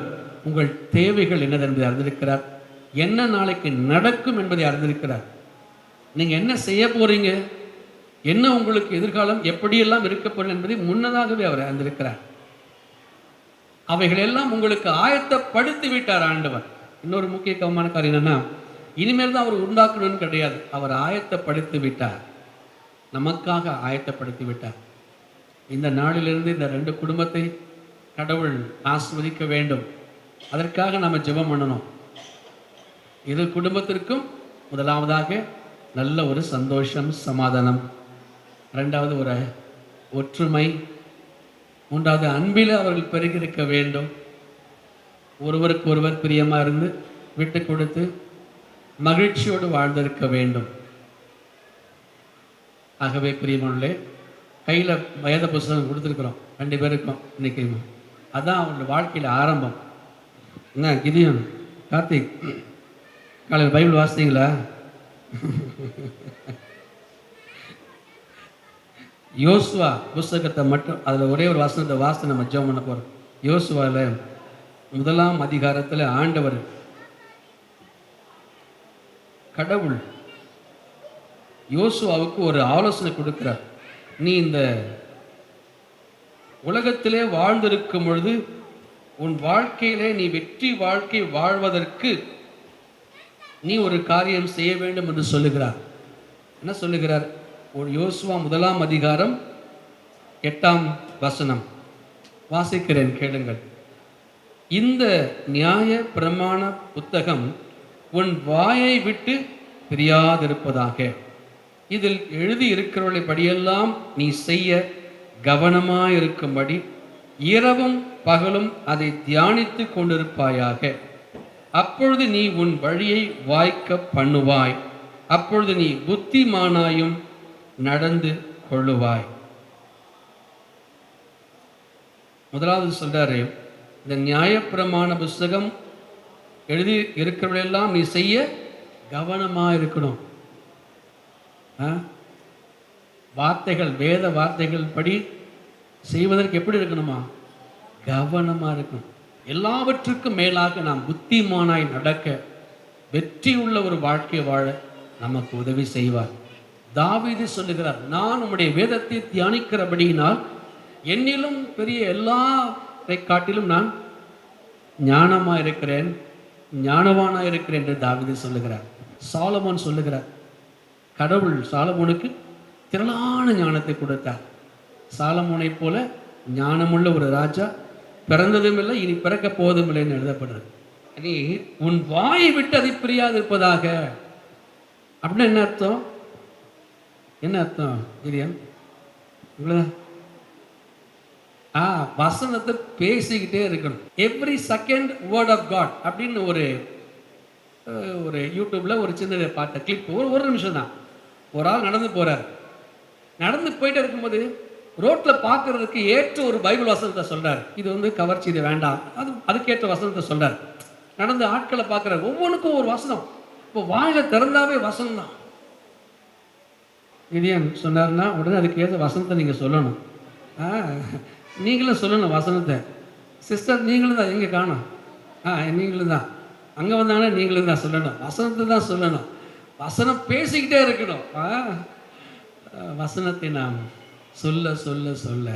உங்கள் தேவைகள் என்னது என்பதை அறிந்திருக்கிறார், என்ன நாளைக்கு நடக்கும் என்பதை அறிந்திருக்கிறார். நீங்க என்ன செய்ய போறீங்க, என்ன உங்களுக்கு எதிர்காலம் எப்படியெல்லாம் இருக்க போறீங்க என்பதை முன்னதாகவே அவர் அறிந்திருக்கிறார். அவைகள் எல்லாம் உங்களுக்கு ஆயத்தப்படுத்தி விட்டார் ஆண்டவர். இன்னொரு முக்கியமான காரியம் என்னன்னா, இனிமேல் தான் அவர் உண்டாக்கணும்னு கிடையாது, அவர் ஆயத்தப்படுத்தி விட்டார், நமக்காக ஆயத்தப்படுத்தி விட்டார். இந்த நாளிலிருந்து இந்த 2 குடும்பத்தை கடவுள் ஆசீர்வதிக்க வேண்டும். அதற்காக நம்ம ஜெபம் பண்ணணும். இரு குடும்பத்திற்கும் முதலாவதாக நல்ல ஒரு சந்தோஷம், சமாதானம், 2வது ஒரு ஒற்றுமை, 3வது அன்பில் அவர்கள் பெருகிருக்க வேண்டும். ஒருவருக்கு ஒருவர் பிரியமாக இருந்து விட்டு கொடுத்து மகிழ்ச்சியோடு வாழ்ந்திருக்க வேண்டும். ஆகவே பிரியமானே, கையில் வேத புஸ்தகம் கொடுத்துருக்குறோம் 2 பேருக்கும் இன்னைக்கு. அதான் அவங்களோட வாழ்க்கையில் ஆரம்பம். என்ன கிதியோன், கார்த்திக், காலையில் பைபிள் வாசித்தீங்களா? யோசுவா புஸ்தகத்தை மட்டும் அதில் ஒரே ஒரு வசனத்தை வாசித்து நம்ம ஜெபம் பண்ண போகிறோம். யோசுவாவில் 1ஆம் அதிகாரத்தில் ஆண்டவர் கடவுள் யோசுவாவுக்கு ஒரு ஆலோசனை கொடுக்கிறார். நீ இந்த உலகத்திலே வாழ்ந்திருக்கும் பொழுது உன் வாழ்க்கையிலே நீ வெற்றி வாழ்க்கை வாழ்வதற்கு நீ ஒரு காரியம் செய்ய வேண்டும் என்று சொல்லுகிறார். என்ன சொல்லுகிறார்? ஒரு யோசுவா 1 அதிகாரம் 8 வாசிக்கிறேன், கேளுங்கள். இந்த நியாய பிரமாண புத்தகம் உன் வாயை விட்டு பிரியாதிருப்பதாக. இதில் எழுதி இருக்கிறபடியெல்லாம் நீ செய்ய கவனமாயிருக்கும்படி இரவும் பகலும் அதை தியானித்து கொண்டிருப்பாயாக. அப்பொழுது நீ உன் வழியை வாய்க்க பண்ணுவாய். அப்பொழுது நீ புத்திமானாயும் நடந்து கொள்ளுவாய். முதலாவது சொல்றாரு, இந்த நியாயப்பிரமாண புஸ்தகம் எழுதி இருக்கிறவர்களெல்லாம் நீ செய்ய கவனமா இருக்கணும். வார்த்தைகள், வேத வார்த்தைகள் படி செய்வதற்கு எப்படி இருக்கணுமா? கவனமா இருக்கணும். எல்லாவற்றுக்கும் மேலாக நாம் புத்திமானாய் நடக்க, வெற்றி உள்ள ஒரு வாழ்க்கை வாழ நமக்கு உதவி செய்வார். தாவீது சொல்லுகிறார், நான் உம்முடைய வேதத்தை தியானிக்கிறபடியினால் என்னிலும் பெரிய எல்லாரை காட்டிலும் நான் ஞானமா இருக்கிறேன், ஞானவானா இருக்கிறேன் என்று தாவீது சொல்லுகிறார். சாலமோன் சொல்லுகிறார், கடவுள் சாலமோனுக்கு திரளான ஞானத்தை கொடுத்தார். சாலமோனை போல ஞானமுள்ள ஒரு ராஜா பிறந்ததும் இல்லை, இனி பிறக்க போவதும் இல்லைன்னு எழுதப்படுறது. நீ உன் வாயை விட்டு அதை பிரியாது இருப்பதாக. அப்படின்னா என்ன அர்த்தம்? என்ன அர்த்தம் கிரியன்? வசனத்தை பேசிக்கிட்டே இருக்கணும். Every second word of God அப்படின்னு ஒரு யூடியூப்ல ஒரு சின்ன பாட்ட கிளிப், ஒரு நிமிஷம் தான். ஒரு ஆள் நடந்து போறார். நடந்து போயிட்டே இருக்கும்போது ரோட்ல பார்க்கறதுக்கு ஏற்ற ஒரு பைபிள் வசனத்தை சொல்றாரு. இது கவர்ச்சி, இது வேண்டாம், அதுக்கேற்ற வசனத்தை சொல்றாரு. நடந்து ஆட்களை பார்க்குறாரு, ஒவ்வொன்றுக்கும் ஒரு வசனம். இப்போ வாயில திறந்தாவே வசனம் தான். இது ஏன் சொன்னார்னா, உடனே அதுக்கு ஏற்ற வசனத்தை நீங்கள் சொல்லணும். நீங்களும் சொல்லணும் வசனத்தை. சிஸ்டர் நீங்களும் தான், எங்கே காணும்? நீங்களும் தான் அங்கே வந்தாங்கன்னா நீங்களும் தான் சொல்லணும், வசனத்தை தான் சொல்லணும். வசனம் பேசிக்கிட்டே இருக்கணும். வசனத்தை நாம் சொல்ல சொல்ல சொல்ல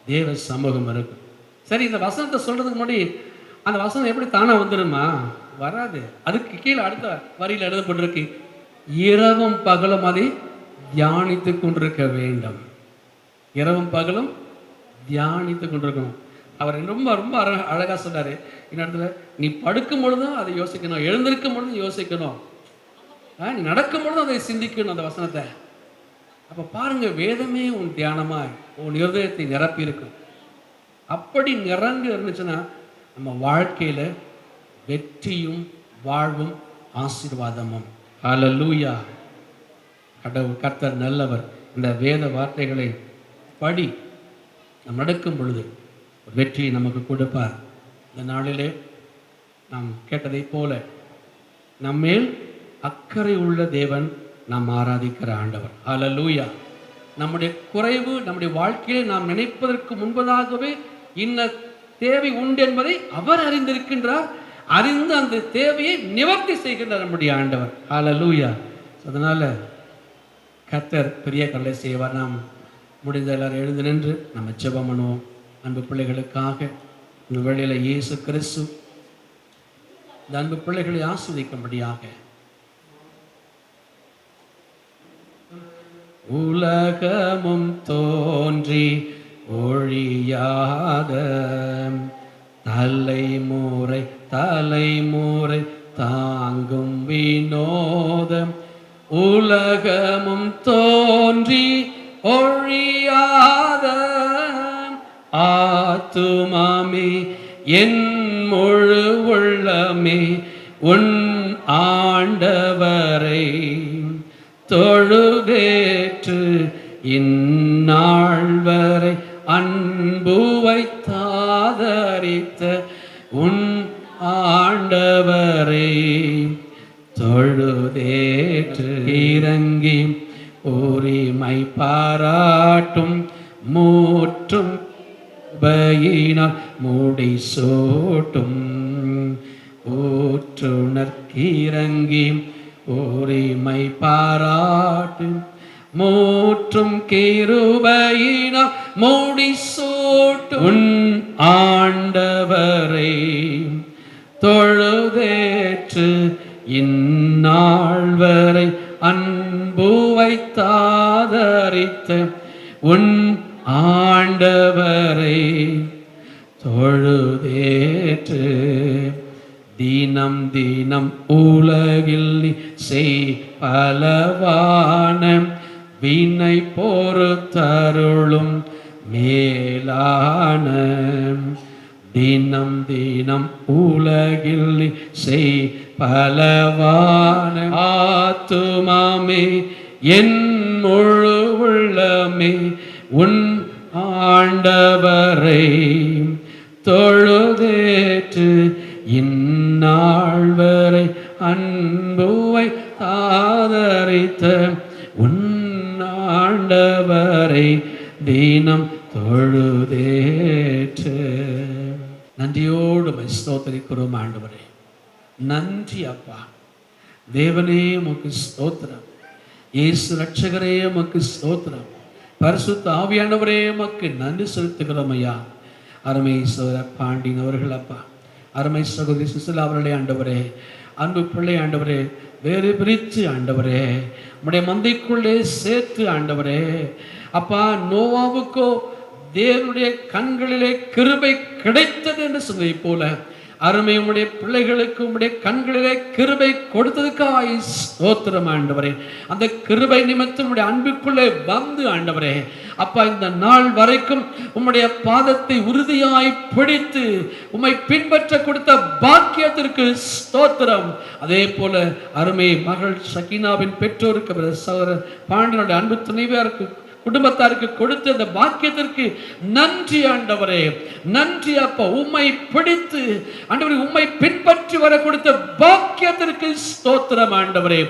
தேவ சமூகம் இருக்கும். சரி, இந்த வசனத்தை சொல்கிறதுக்கு முன்னாடி அந்த வசனம் எப்படி தானாக வந்துடுமா? வராது. அதுக்கு கீழே அடுத்த வரியில் எழுதப்பட்டிருக்கு, இரவும் பகலும் அதை தியானித்து கொண்டிருக்க வேண்டும். இரவும் பகலும் தியானித்து கொண்டிருக்கணும். அவர் ரொம்ப ரொம்ப அழகாக சொன்னார் இந்த இடத்துல, நீ படுக்கும் பொழுதும் அதை யோசிக்கணும், எழுந்திருக்கும் பொழுதும் யோசிக்கணும், நீ நடக்கும் பொழுதும் அதை சிந்திக்கணும் அந்த வசனத்தை. அப்போ பாருங்க, வேதமே உன் தியானமாய் உன் இருதயத்தை நிரப்பி இருக்கும். அப்படி நிறங்கு இருந்துச்சுன்னா நம்ம வாழ்க்கையில் வெற்றியும் வாழ்வும் ஆசீர்வாதமும். ஹல்லேலூயா. கடவுள் கர்த்தர் நல்லவர். இந்த வேத வார்த்தைகளை படி நாம் நடக்கும் பொழுது வெற்றியை நமக்கு கொடுப்பார். இந்த நாளிலே நாம் கேட்டதை போல நம்மேல் அக்கறை உள்ள தேவன் நாம் ஆராதிக்கிற ஆண்டவர். ஹல்லேலூயா. நம்முடைய குறைவு நம்முடைய வாழ்க்கையை நாம் நினைப்பதற்கு முன்பதாகவே இன்ன தேவை உண்டு என்பதை அவர் அறிந்திருக்கின்றார். அறிந்து அந்த தேவையை நிவர்த்தி செய்கின்றார் நம்முடைய ஆண்டவர். ஹல்லேலூயா. அதனால கர்த்தர் பெரிய கல்லை செய்வார். நாம் முடிந்த எல்லாரும் எழுந்து நின்று நம்ம ஜெபம் பண்ணுவோம். அன்பு பிள்ளைகளுக்காக இந்த வேளையில் இயேசு கிறிஸ்து இந்த அன்பு பிள்ளைகளை ஆஸ்வதிக்கும்படியாக உலகமும் தோன்றி ஒழியாத தலைமுறை தலைமுறை தாங்கும் வினோதம், உலகமும் தோன்றி ஒழியாத ஆத்துமாமே என் முழு உள்ளமே உன் ஆண்டவரை தொழுதேற்று இந்நாள் வரை அன்பு வைத்தாதரித்த உன் ஆண்டவரை தொழுதேற்று இறங்கி உரிமை பாராட்டும் மூற்றும் பயினால் மூடி சூட்டும் ஊற்றுணர்கிறங்கி உரிமை பாராட்டு மூற்றும் கிருபையினால் மூடி சூட்டும் உன் ஆண்டவரை தொழுதேற்று இந்நாள் வரை அன்பு வைத்தாதரித்த உன் ஆண்டவரை தொழுதேற்று தினம் தினம் உலகில் நீ செய் பலவான வினை பொறுத்தருளும் மேலான தினம் தினம் உலகில் நீ செய் பலவான ஆத்துமாமே என் முழு உள்ளமே உன் ஆண்டவரை தொழுதேற்று இந்நாள் வரை அன்புவை ஆதரித்த உன் ஆண்டவரை தினம் தொழுதேற்று. நன்றியோடு ஸ்தோத்திரிக்கிறோம் ஆண்டவரே. நன்றி அப்பா. தேவனே உமக்கு ஸ்தோத்திரம். இயேசு ரட்சகரே உமக்கு ஸ்தோத்திரம். பரிசுத்த ஆவியானவரே உமக்கு நன்றி செலுத்துகிறோம் ஐயா. அருமை சகோதர பாண்டியன் அவர்கள் அப்பா, அருமை சகோதரி சுசிலா அவர்களே ஆண்டவரே, அன்பு பிள்ளை ஆண்டவரே, வேறு பிரித்து ஆண்டவரே உம்முடைய மந்தைக்குள்ளே சேர்த்து ஆண்டவரே அப்பா, நோவாவுக்கோ தேவனுடைய கண்களிலே கிருபை கிடைத்தது என்று சொன்னதை போல அருமை உம்முடைய பிள்ளைகளுக்கு உம்முடைய கண்களிலே கிருபை கொடுத்ததுக்காக ஸ்தோத்திரம் ஆண்டவரே. அந்த கிருபை நிமித்தம் உம்முடைய அன்புக்குள்ளே வந்து ஆண்டவரே அப்பா, இந்த நாள் வரைக்கும் உம்முடைய பாதத்தை உறுதியாய் பிடித்து உம்மை பின்பற்ற கொடுத்த பாக்கியத்திற்கு ஸ்தோத்திரம். அதே போல அருமை மகள் சக்கீனாவின் பெற்றோருக்கு சகோதரர் பாண்டியனுடைய அன்பு துணைவியாருக்கு குடும்பத்தாருக்கு கொடுத்த அந்த பாக்கியத்திற்கு நன்றி ஆண்டவரே. நன்றி அப்பா. உம்மை பிடித்து ஆண்டவரே உம்மை பின்பற்றி வர கொடுத்த பாக்கியத்திற்கு ஸ்தோத்திரம் ஆண்டவரே.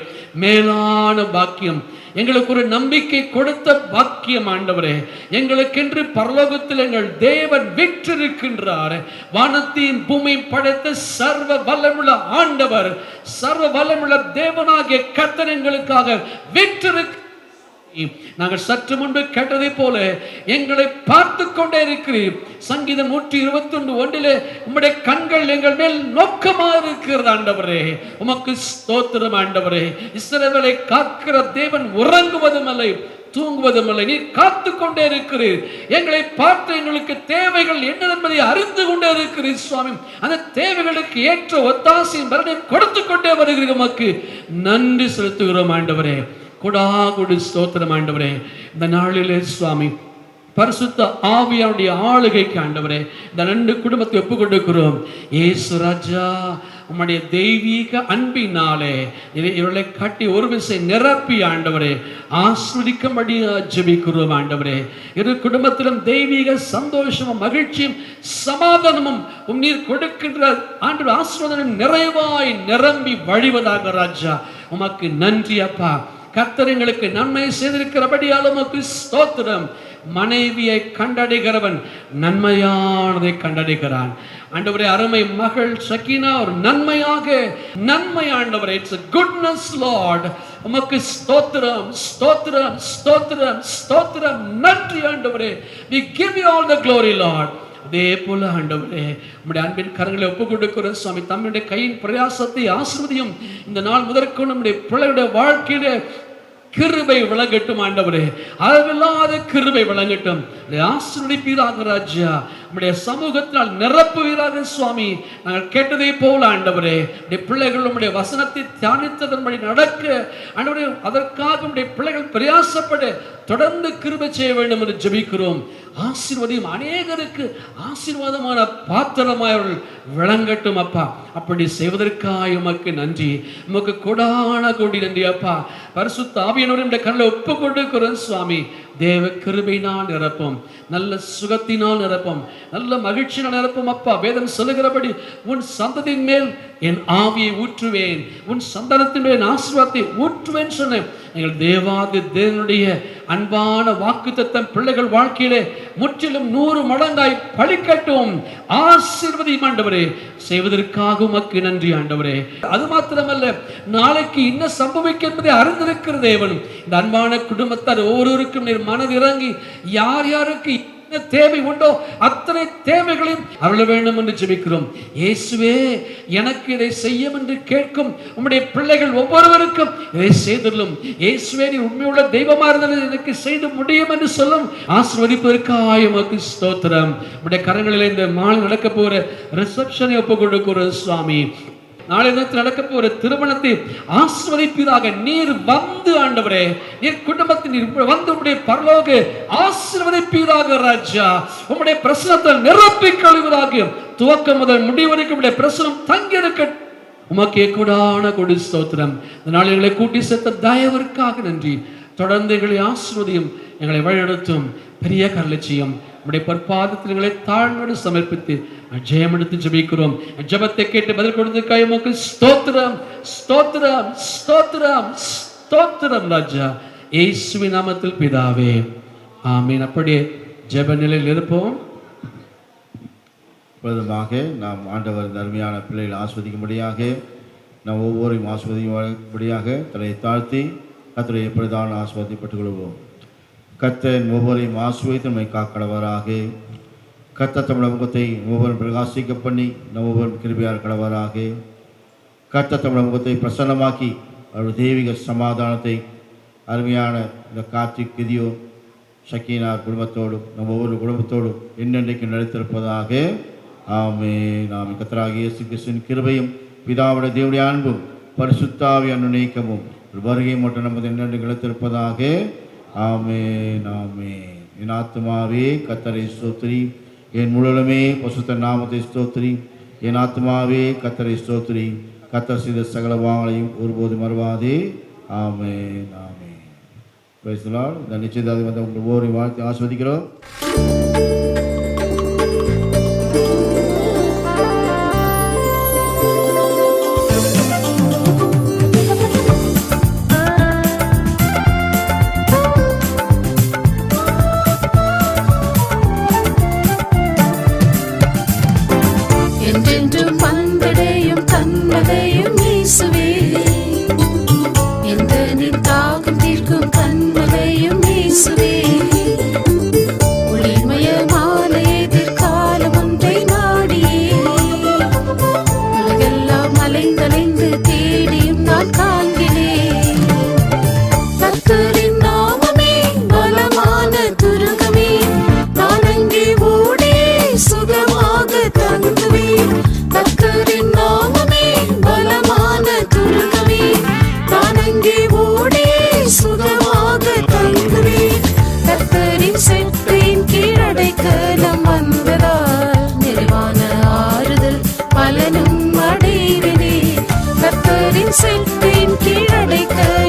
மேலான பாக்கியம், எங்களுக்கு ஒரு நம்பிக்கை கொடுத்த பாக்கியம் ஆண்டவரே. எங்களுக்கென்று பரலோகத்தில் எங்கள் தேவன் விற்றிருக்கின்றார். வானத்தின் பூமி படைத்த சர்வ வல்லமுள்ள ஆண்டவர், சர்வ வல்லமுள்ள தேவனாகிய கர்த்தர் எங்களுக்காக விற்றிருக்க. நாங்கள் சற்று முன்பு கேட்டதை போல எங்களை பார்த்து கொண்டே இருக்கிறீர். சங்கீதம் 121 உம்முடைய கண்கள் எங்கள் மேல் நோக்கமாக இருக்கிறது ஆண்டவரே. உமக்கு ஸ்தோத்திரம் ஆண்டவரே. இஸ்ரவேலை காக்கிற தேவன் உறங்குவதும் இல்லை தூங்குவதும் இல்லை. நீ காத்து கொண்டே இருக்கிறீர். எங்களை பார்த்து எங்களுக்கு தேவைகள் என்ன என்பதை அறிந்து கொண்டே இருக்கிறீர் சுவாமி. அந்த தேவைகளுக்கு ஏற்ற ஒத்தாசையும் பலனை கொடுத்து கொண்டே வருகிறீர். உமக்கு நன்றி செலுத்துகிறோம் ஆண்டவரே. கொடாகுடி ஸ்தோத்திரம் ஆண்டவரே. இந்த நாளிலே சுவாமி பரிசுத்த ஆவியானுடைய ஆளுகைக்கு ஆண்டவரே இந்த 2 குடும்பத்தை ஒப்புக் கொடுக்கிறோம். இயேசு ராஜா உம்முடைய தெய்வீக அன்பினாலே இவர்களை கட்டி ஒரு விசை நிரப்பி ஆண்டவரே ஆஸ்வதிக்கும்படியா ஜெபிக்கிறோம் ஆண்டவரே. இரு குடும்பத்திலும் தெய்வீக சந்தோஷமும் மகிழ்ச்சியும் சமாதானமும் நீர் கொடுக்கின்ற ஆண்டவர் ஆசீர்வாதம் நிறைவாய் நிரம்பி வழிவதாக ராஜா. உமக்கு நன்றி அப்பா. கர்த்தர் எங்களுக்கு நன்மை செய்திருக்கிறபடியால் உமக்கு ஸ்தோத்திரம். மனைவியை கண்டடைகிறவன் நன்மையானதை கண்டடைகிறான் ஆண்டவரே. அருமை மகள் சக்கீனா ஒரு நன்மை ஆண்டவரே. It's a goodness Lord. உமக்கு ஸ்தோத்திரம் ஸ்தோத்திரம் ஸ்தோத்திரம் ஸ்தோத்திரம். நன்றி ஆண்டவரே. we give you all the glory Lord. அதே போல ஆண்டவரே நம்முடைய அன்பின் கரங்களை ஒப்புக் கொடுக்கிறோம் சுவாமி. தம்முடைய கையின் பிரயாசத்தை ஆசீர்வதியும். இந்த நாள் முதற்கொண்டு நம்முடைய பிள்ளைகளுடைய வாழ்க்கையிலே கிருபை விளங்கட்டும் ஆண்டவரே. அளவில்லாத கிருபை விளங்கட்டும். ஆசீர்வதிப்பீராக ராஜா. நம்முடைய சமூகத்தினால் நிரப்புவீராக சுவாமி. நாங்கள் கேட்டதை போல ஆண்டவரே பிள்ளைகள் நம்முடைய வசனத்தை தியானித்ததன்படி நடக்க ஆண்டவரே அதற்காக நம்முடைய பிள்ளைகள் பிரயாசப்பட தொடர்ந்து கிருபை செய்ய வேண்டும் என்று ஜெபிக்கிறோம். ஆசீர்வதியும். அநேகருக்கு ஆசீர்வாதமான பாத்திரமாய் அவர்கள் விளங்கட்டும் அப்பா. அப்படி செய்வதற்காக உமக்கு நன்றி. உமக்கு கொடான கோடி நன்றி அப்பா. பரிசுத்த ஆவியானவருடைய கண்களை ஒப்புக் கொடுக்கிறோம் சுவாமி. தேவ கிருபையினால் நிரப்பும், நல்ல சுகத்தினால் நிரப்பும், நல்ல மகிழ்ச்சியினால் நிரப்பும் அப்பா. வேதம் சொல்லுகிறபடி உன் சந்ததியின் மேல் என் ஆவியை ஊற்றுவேன், உன் சந்தனத்தின் மேல் ஆசீர்வாதத்தை ஊற்றுவேன் சொன்னேன். எங்கள் தேவாதி தேவனுடைய அன்பான வாக்குத்தத்தம் பிள்ளைகள் வாழ்க்கையிலே முற்றிலும் 100 மடங்காய் பலிக்கட்டும். ஆசீர்வதியும் ஆண்டவரே. செய்வதற்காக உமக்கு நன்றி ஆண்டவரே. அது மாத்திரமல்ல, நாளைக்கு என்ன சம்பவிக்கும் என்பதை அறிந்திருக்கிற தேவன் இந்த அன்பான குடும்பத்தார் ஒவ்வொருவருக்கும் நீர் மனதிறங்கி யார் யாருக்கு தேவை உண்டோ அத்தனை தேவைகளையும் அருள வேண்டும் என்று ஜெபிக்கிறோம். இயேசுவே எனக்கு இதை செய்யும் என்று கேட்கும் உம்முடைய பிள்ளைகள் ஒவ்வொருவருக்கும் இதை செய்துள்ளோம். இயேசுவே நீ உண்மையுள்ள தெய்வமா இருந்தால் எனக்கு செய்து முடியும் என்று சொல்லும் ஆசீர்வதிப்பதற்காக உமக்கு ஸ்தோத்திரம். உம்முடைய கரங்களில் இந்த மாலை நடக்க போகிற ரிசப்ஷனை ஒப்பு கொடுக்கிற சுவாமி, நாளை தினத்தில் நடக்க போகிற திருமணத்தை ஆசீர்வதிப்பதாக நீர் வந்து ஆண்டவரே, நீர் குடும்பத்தில் நீர் வந்து உம்முடைய பரலோக ஆசீர்வதிப்பதாக ராஜா, உம்முடைய பிரசனத்தை நிரப்பி கழுவதாக துவக்கம் முதல் முடிவரைக்கும் உம்முடைய பிரசனம் தங்கியிருக்க உமக்கே கூடான கொடி ஸ்தோத்திரம். இந்த நாளில் எங்களை கூட்டி சேர்த்த தயவிற்காக நன்றி. தொடர்ந்து எங்களை ஆசீர்வதியும், எங்களை வழிநடத்தும், பெரிய கருளச்சியும் உம்முடைய பொற்பாதத்தில் எங்களை தாழ்வோடு சமர்ப்பித்து ஜெயம் எடுத்து ஜெபிக்கிறோம். ஜெபத்தை கேட்டு பதில் கொடுத்ததுக்காக உமக்கு ஸ்தோத்திரம் ஸ்தோத்திரம் ஸ்தோத்திரம் ஸ்தோத்திரம் ராஜா, இயேசுவின் நாமத்தில் பிதாவே, ஆமீன். அப்படியே ஜெப நிலையில் இருப்போம். பிரதமாக நாம் ஆண்டவர் அருமையான பிள்ளைகளை ஆஸ்வதிக்கும்படியாக நாம் ஒவ்வொருவரையும் ஆஸ்வதிக்கும்படியாக தலையை தாழ்த்தி கர்த்தருடைய பிரதான ஆஸ்வாதத்தை பெற்றுக்கொள்வோம். கர்த்தர் ஒவ்வொருவரையும் ஆஸ்வதித்து நம்மை காக்கடவராக. கர்த்தர் தமிழ் முகத்தை ஒவ்வொரு பிரகாசிக்க பண்ணி நம் ஒவ்வொரு கிருபையார் கடவராக. கர்த்தர் தமிழ் முகத்தை பிரசன்னமாக்கி அவருடைய தெய்வீக சமாதானத்தை அருமையான இந்த கார்த்திக் கிதியோ ஷக்கீனார் குடும்பத்தோடும் நம் ஒவ்வொரு குடும்பத்தோடும் என்னென்றைக்கு நிலைத்திருப்பதாக. ஆமென். ஆமென். கர்த்தராகிய இயேசு கிறிஸ்துவின் கிருபையும் பிதாவுடைய தேவனுடைய அன்பும் பரிசுத்த ஆவியின் அனுநயிக்கமும் வருகை மட்டும் நமது என்னென்று நிலைத்திருப்பதாக. ஆமென். ஆமென். என் ஆத்துமாவே கர்த்தரை ஸ்தோத்திரி, என் முழுமே பரிசுத்த நாமத்தை ஸ்தோத்திரி. என் ஆத்துமாவே கர்த்தரை ஸ்தோத்திரி, கர்த்தர் செய்த சகல வாங்களையும் ஒருபோது மறவாதே. Amen. Amen. Praise the Lord. இந்த நிச்சயதார்த்தம் வந்து உங்கள் ஒவ்வொரு வாழ்த்து ஆஸ்வதிக்கிறோம். என்றென்றும் வந்தடையும் கண்மலையும் இயேசுவே, எந்த நின் தாகம் தீர்க்கும் கண்மலையும் இயேசுவே, ஒளிமயமான எதிர்காலம் ஒன்றை நாடியே உலகெல்லாம் அலைந்தலைந்து தேடியும் நான் காண்கிறேன். கர்த்தரின் நாமமே பலமான துருகமே, நான் அங்கே ஓடி சுகமாக தங்குவேன். கர்த்தரின் நாமமே பலமான துருகமே, நான் அங்கே ஓடி சுகமாக தங்குவேன். கர்த்தரின் செற்றின் கீழடைக்கலம் வந்ததால் நிறைவான ஆறுதல் பலனும் அடைவேனே. கர்த்தரின் செற்றின் கீழடைக்கலம்